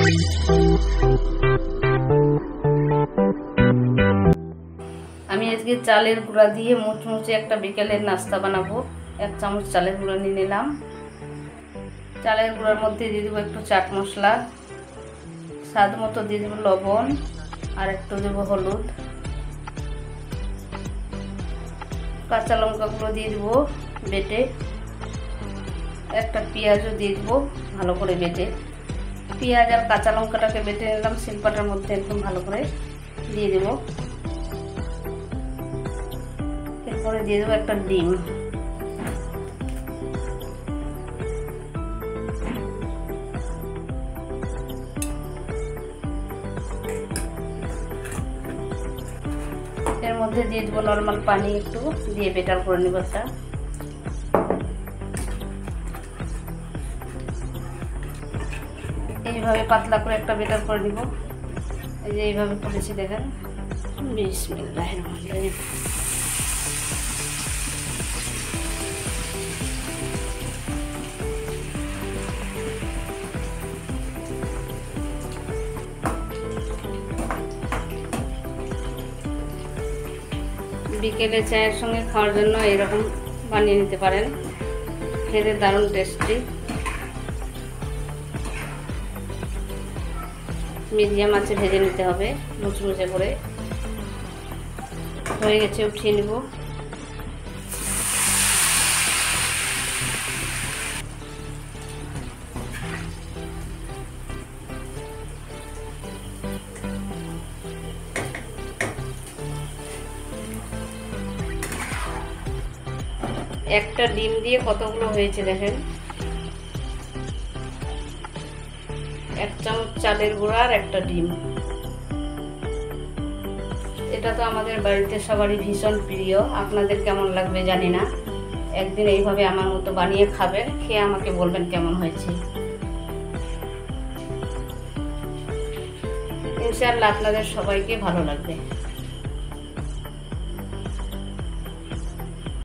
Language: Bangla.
আমি আজকে চালের গুঁড়া দিয়ে মুচমুচে একটা বিকেলের নাস্তা বানাবো। 1 চামচ চালের গুঁড়া নিয়ে নিলাম। চালের গুঁড়ার মধ্যে দিয়ে দেবো একটু চাট মশলা, স্বাদ মতো দিয়ে দেবো লবণ, আর একটু দেবো হলুদ। কাঁচা লঙ্কাগুলো দিয়ে দেবো বেটে, একটা পেঁয়াজও দিয়ে দেবো ভালো করে বেটে। পেঁয়াজ আর কাঁচা লঙ্কাটাকে বেটে নিলাম শিলপাটার মধ্যে, একদম ভালো করে দিয়ে দেবো। এরপরে দিয়ে দেবো একটা ডিম। এর মধ্যে দিয়ে দেবো নর্মাল পানি একটু দিয়ে বেটার করে নেব একটা। এইভাবে পাতলা করে একটা বেটার করে নিব। এই যে এইভাবে করেছি দেখেন। বিসমিল্লাহির রহমানির রহিম। বিকেলে চায়ের সঙ্গে খাওয়ার জন্য এরকম বানিয়ে নিতে পারেন, খেতে দারুণ টেস্টি। মিডিয়াম আঁচে ভেজে নিতে হবে মুচমুচে করে। হয়ে গেছে, উঠিয়ে নিব। একটা ডিম দিয়ে কতগুলো হয়েছে দেখেন। 1 চামচ চালের গুঁড়া আর একটা ডিম। এটা তো আমাদের বাড়িতে সবারই ভীষণ প্রিয়। আপনাদের কেমন লাগবে জানি না। একদিন এইভাবে আমার মতো বানিয়ে খাবেন, খেয়ে আমাকে বলবেন কেমন হয়েছে। ইনশাআল্লাহ আপনাদের সবাইকে ভালো লাগবে।